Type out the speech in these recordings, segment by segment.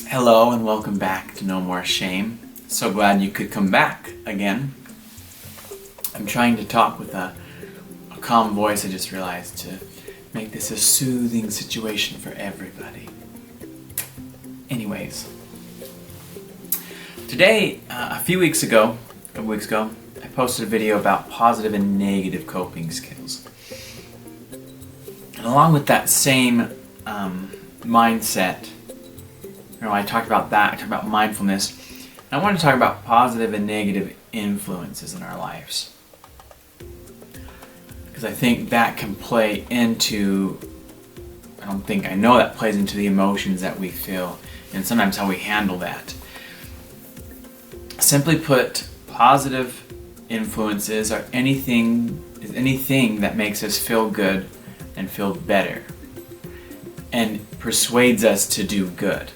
Hello and welcome back to No More Shame. So glad you could come back again. I'm trying to talk with a calm voice, I just realized, to make this a soothing situation for everybody. Anyways, today, a couple weeks ago, I posted a video about positive and negative coping skills. And along with that same mindset, I talked about that, I talked about mindfulness, and I want to talk about positive and negative influences in our lives. Because I think that can play into, I know that plays into the emotions that we feel, and sometimes how we handle that. Simply put, positive influences are anything that makes us feel good and feel better, and persuades us to do good.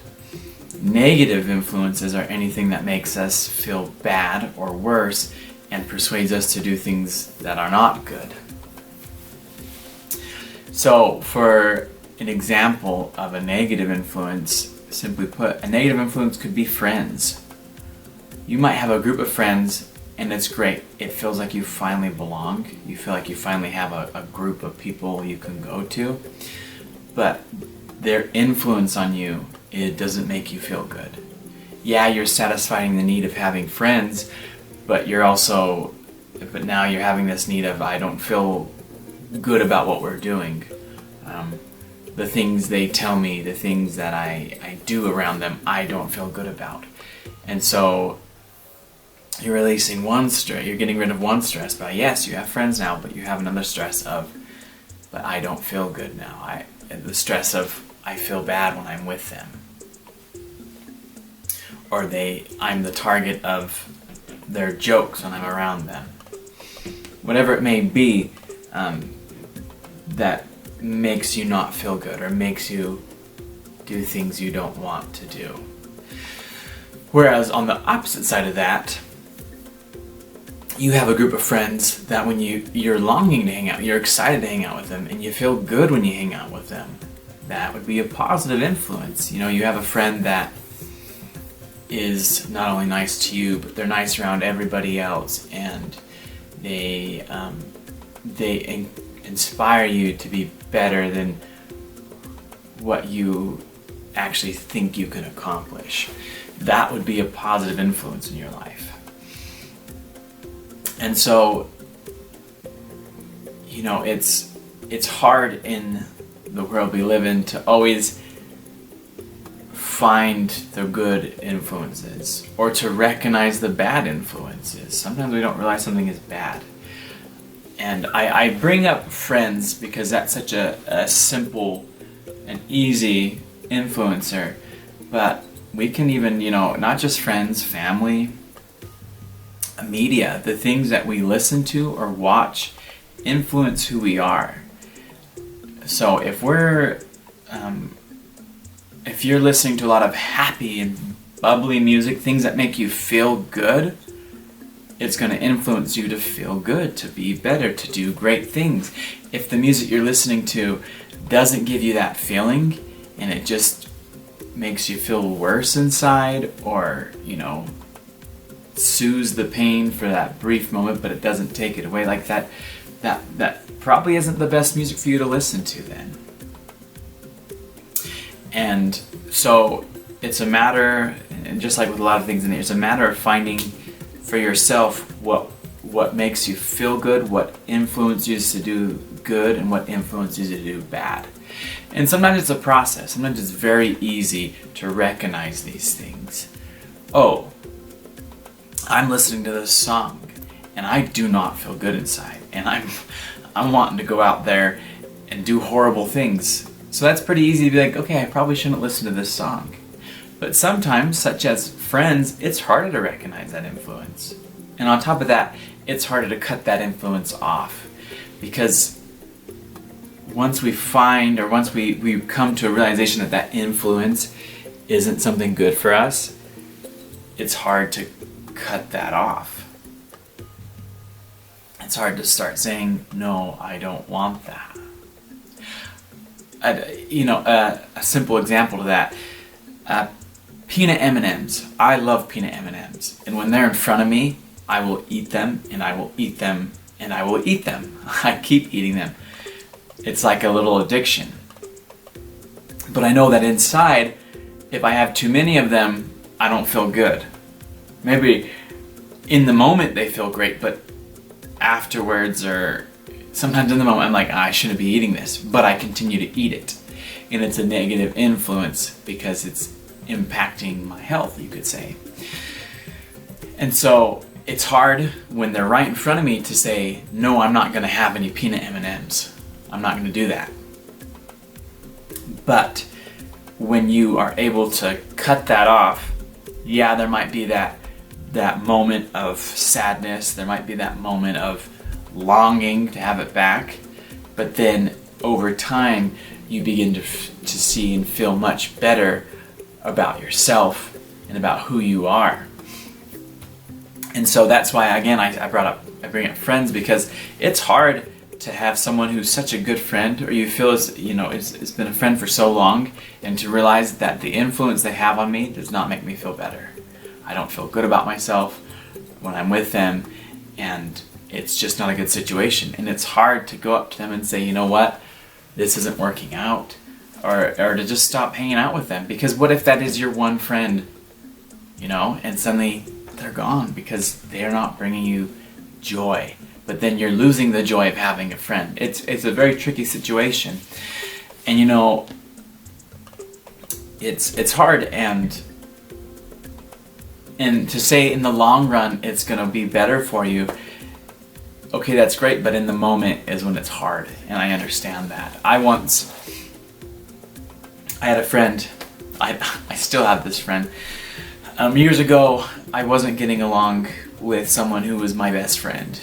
Negative influences are anything that makes us feel bad or worse and persuades us to do things that are not good. So, for an example of a negative influence, simply put, a negative influence could be friends. You might have a group of friends and it's great. It feels like you finally belong. You feel like you finally have a group of people you can go to. But their influence on you, it doesn't make you feel good. Yeah, you're satisfying the need of having friends, but now you're having this need of, I don't feel good about what we're doing. The things they tell me, the things that I do around them, I don't feel good about. And so you're releasing you're getting rid of one stress by, yes, you have friends now, but you have another stress of, but I don't feel good now. The stress of, I feel bad when I'm with them. Or I'm the target of their jokes when I'm around them. Whatever it may be, that makes you not feel good or makes you do things you don't want to do. Whereas on the opposite side of that, you have a group of friends that when you're longing to hang out, you're excited to hang out with them, and you feel good when you hang out with them. That would be a positive influence. You have a friend that is not only nice to you, but they're nice around everybody else, and they inspire you to be better than what you actually think you can accomplish. That would be a positive influence in your life. And so, it's hard in the world we live in to always find the good influences or to recognize the bad influences. Sometimes we don't realize something is bad. And I bring up friends because that's such a simple and easy influencer, but we can even, not just friends, family, media, the things that we listen to or watch influence who we are. So if you're listening to a lot of happy and bubbly music, things that make you feel good, it's going to influence you to feel good, to be better, to do great things. If the music you're listening to doesn't give you that feeling and it just makes you feel worse inside, or, soothes the pain for that brief moment, but it doesn't take it away, like that probably isn't the best music for you to listen to then. And so it's a matter, and just like with a lot of things in there, it's a matter of finding for yourself what makes you feel good, what influences you to do good, and what influences you to do bad. And sometimes it's a process. Sometimes it's very easy to recognize these things. Oh, I'm listening to this song and I do not feel good inside, and I'm wanting to go out there and do horrible things. So that's pretty easy to be like, okay, I probably shouldn't listen to this song. But sometimes, such as friends, it's harder to recognize that influence. And on top of that, it's harder to cut that influence off. Because once we come to a realization that influence isn't something good for us, it's hard to cut that off. It's hard to start saying, no, I don't want that. A simple example to that, Peanut M&Ms. I love peanut M&Ms. And when they're in front of me, I will eat them, and I will eat them, and I will eat them. I keep eating them. It's like a little addiction. But I know that inside, if I have too many of them, I don't feel good. Maybe in the moment they feel great, but afterwards, or sometimes in the moment, I'm like, I shouldn't be eating this, but I continue to eat it. And it's a negative influence because it's impacting my health, you could say. And so it's hard when they're right in front of me to say, no, I'm not going to have any peanut M&Ms. I'm not going to do that. But when you are able to cut that off, yeah, there might be that moment of sadness, there might be that moment of longing to have it back, but then over time you begin to see and feel much better about yourself and about who you are. And so that's why, again, I bring up friends, because it's hard to have someone who's such a good friend, or you feel as, it's been a friend for so long, and to realize that the influence they have on me does not make me feel better. I don't feel good about myself when I'm with them, and it's just not a good situation. And it's hard to go up to them and say, you know what, this isn't working out, or to just stop hanging out with them. Because what if that is your one friend, and suddenly they're gone because they're not bringing you joy, but then you're losing the joy of having a friend. It's a very tricky situation, and it's hard, and to say in the long run it's going to be better for you. Okay, that's great, but in the moment is when it's hard, and I understand that. I had a friend, I still have this friend. Years ago, I wasn't getting along with someone who was my best friend,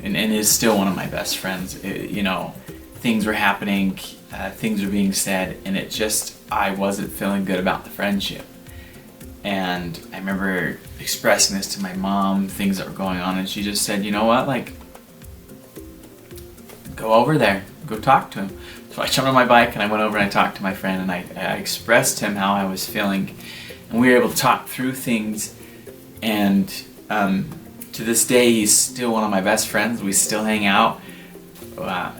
and is still one of my best friends. Things were happening, things were being said, and I wasn't feeling good about the friendship. And I remember expressing this to my mom, things that were going on, and she just said, you know what, go over there, go talk to him. So I jumped on my bike and I went over and I talked to my friend, and I expressed to him how I was feeling, and we were able to talk through things. And to this day, he's still one of my best friends. We still hang out.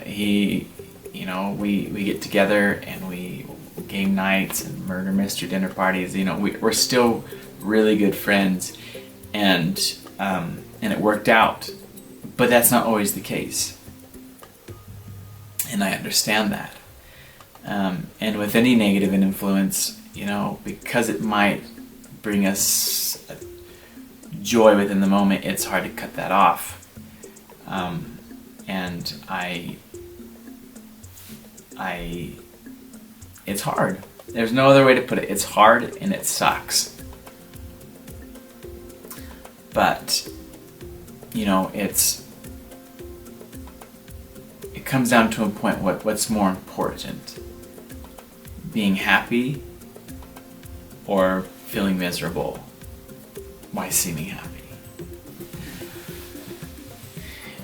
We get together and we game nights and murder mystery dinner parties. We're still really good friends, and it worked out. But that's not always the case. And I understand that. And with any negative influence, because it might bring us joy within the moment, it's hard to cut that off. And it's hard. There's no other way to put it. It's hard and it sucks. But, it comes down to a point, what's more important? Being happy or feeling miserable? Why seeming happy?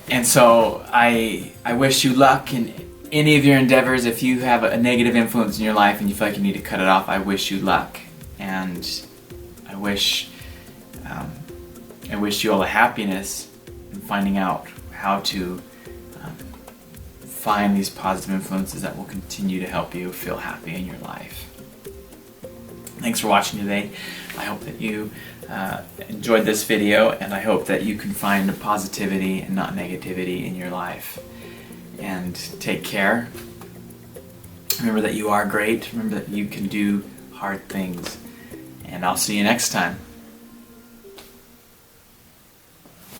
And so I wish you luck in any of your endeavors. If you have a negative influence in your life and you feel like you need to cut it off, I wish you luck. And I wish you all the happiness in finding out how to find these positive influences that will continue to help you feel happy in your life. Thanks for watching today. I hope that you enjoyed this video, and I hope that you can find positivity and not negativity in your life. And take care. Remember that you are great. Remember that you can do hard things. And I'll see you next time.